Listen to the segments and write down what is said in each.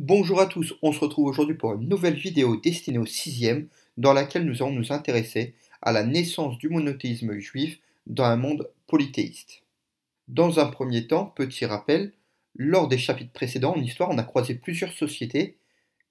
Bonjour à tous, on se retrouve aujourd'hui pour une nouvelle vidéo destinée au sixième dans laquelle nous allons nous intéresser à la naissance du monothéisme juif dans un monde polythéiste. Dans un premier temps, petit rappel, lors des chapitres précédents en histoire, on a croisé plusieurs sociétés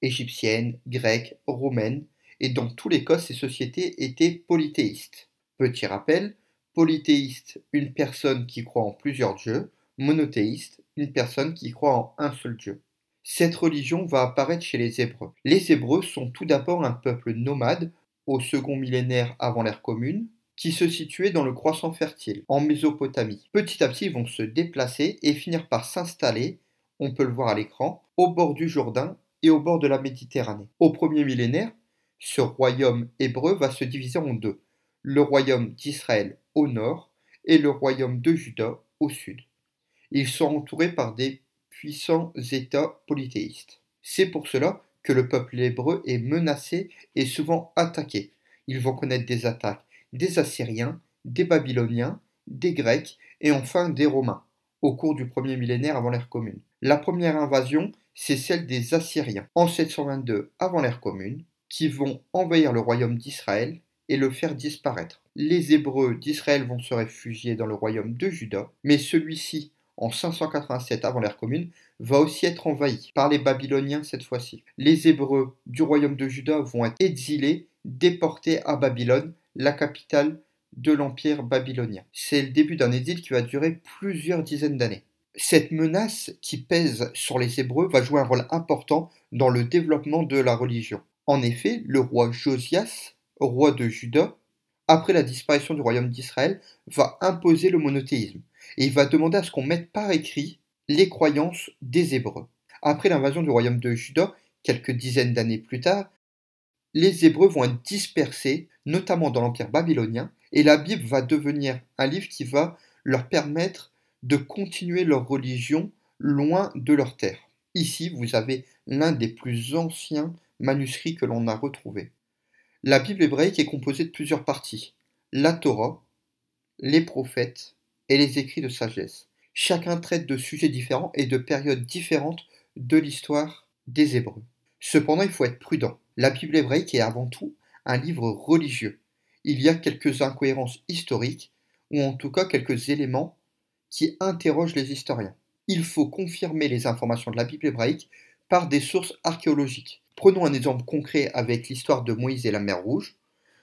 égyptiennes, grecques, romaines, et dans tous les cas, ces sociétés étaient polythéistes. Petit rappel, polythéiste, une personne qui croit en plusieurs dieux, monothéiste, une personne qui croit en un seul dieu. Cette religion va apparaître chez les Hébreux. Les Hébreux sont tout d'abord un peuple nomade au second millénaire avant l'ère commune, qui se situait dans le croissant fertile, en Mésopotamie. Petit à petit, ils vont se déplacer et finir par s'installer, on peut le voir à l'écran, au bord du Jourdain et au bord de la Méditerranée. Au premier millénaire, ce royaume hébreu va se diviser en deux, le royaume d'Israël au nord et le royaume de Juda au sud. Ils sont entourés par des puissants États polythéistes. C'est pour cela que le peuple hébreu est menacé et souvent attaqué. Ils vont connaître des attaques des Assyriens, des Babyloniens, des Grecs et enfin des Romains au cours du premier millénaire avant l'ère commune. La première invasion, c'est celle des Assyriens en 722 avant l'ère commune, qui vont envahir le royaume d'Israël et le faire disparaître. Les Hébreux d'Israël vont se réfugier dans le royaume de Juda, mais celui-ci en 587 avant l'ère commune, va aussi être envahi par les Babyloniens cette fois-ci. Les Hébreux du royaume de Juda vont être exilés, déportés à Babylone, la capitale de l'empire babylonien. C'est le début d'un exil qui va durer plusieurs dizaines d'années. Cette menace qui pèse sur les Hébreux va jouer un rôle important dans le développement de la religion. En effet, le roi Josias, roi de Juda, après la disparition du royaume d'Israël, va imposer le monothéisme. Et il va demander à ce qu'on mette par écrit les croyances des Hébreux. Après l'invasion du royaume de Juda, quelques dizaines d'années plus tard, les Hébreux vont être dispersés, notamment dans l'empire babylonien, et la Bible va devenir un livre qui va leur permettre de continuer leur religion loin de leur terre. Ici, vous avez l'un des plus anciens manuscrits que l'on a retrouvés. La Bible hébraïque est composée de plusieurs parties. La Torah, les prophètes et les écrits de sagesse. Chacun traite de sujets différents et de périodes différentes de l'histoire des Hébreux. Cependant, il faut être prudent. La Bible hébraïque est avant tout un livre religieux. Il y a quelques incohérences historiques, ou en tout cas quelques éléments qui interrogent les historiens. Il faut confirmer les informations de la Bible hébraïque par des sources archéologiques. Prenons un exemple concret avec l'histoire de Moïse et la mer Rouge.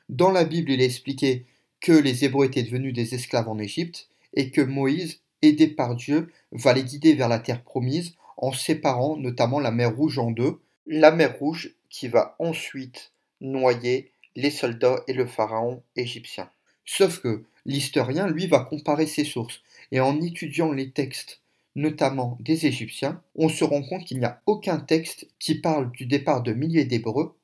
Dans la Bible, il est expliqué que les Hébreux étaient devenus des esclaves en Égypte et que Moïse, aidé par Dieu, va les guider vers la terre promise en séparant notamment la mer Rouge en deux, la mer Rouge qui va ensuite noyer les soldats et le pharaon égyptien. Sauf que l'historien, lui, va comparer ses sources et en étudiant les textes, notamment des Égyptiens, on se rend compte qu'il n'y a aucun texte qui parle du départ de milliers d'Hébreux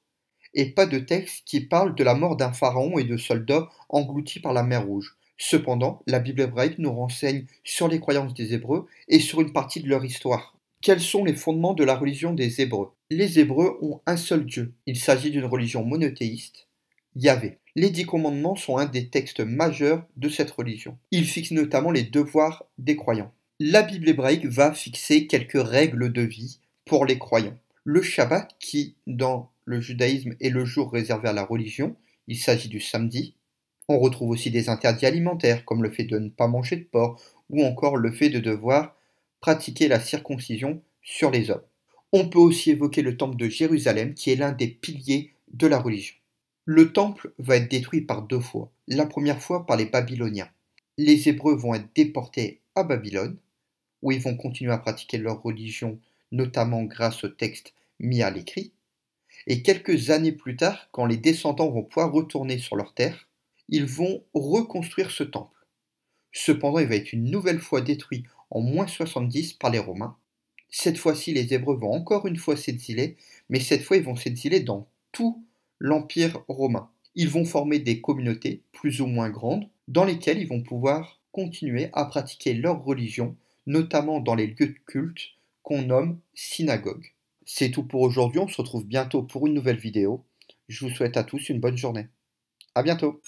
et pas de texte qui parle de la mort d'un pharaon et de soldats engloutis par la mer Rouge. Cependant, la Bible hébraïque nous renseigne sur les croyances des Hébreux et sur une partie de leur histoire. Quels sont les fondements de la religion des Hébreux? Les Hébreux ont un seul Dieu. Il s'agit d'une religion monothéiste, Yahvé. Les 10 commandements sont un des textes majeurs de cette religion. Ils fixent notamment les devoirs des croyants. La Bible hébraïque va fixer quelques règles de vie pour les croyants. Le Shabbat, qui dans le judaïsme est le jour réservé à la religion, il s'agit du samedi. On retrouve aussi des interdits alimentaires, comme le fait de ne pas manger de porc, ou encore le fait de devoir pratiquer la circoncision sur les hommes. On peut aussi évoquer le temple de Jérusalem, qui est l'un des piliers de la religion. Le temple va être détruit par 2 fois. La première fois par les Babyloniens. Les Hébreux vont être déportés à Babylone, où ils vont continuer à pratiquer leur religion, notamment grâce aux textes mis à l'écrit. Et quelques années plus tard, quand les descendants vont pouvoir retourner sur leur terre, ils vont reconstruire ce temple. Cependant, il va être une nouvelle fois détruit en moins 70 par les Romains. Cette fois-ci, les Hébreux vont encore une fois s'exiler, mais cette fois, ils vont s'exiler dans tout l'Empire romain. Ils vont former des communautés plus ou moins grandes, dans lesquelles ils vont pouvoir continuer à pratiquer leur religion, notamment dans les lieux de culte qu'on nomme synagogues. C'est tout pour aujourd'hui, on se retrouve bientôt pour une nouvelle vidéo. Je vous souhaite à tous une bonne journée. À bientôt.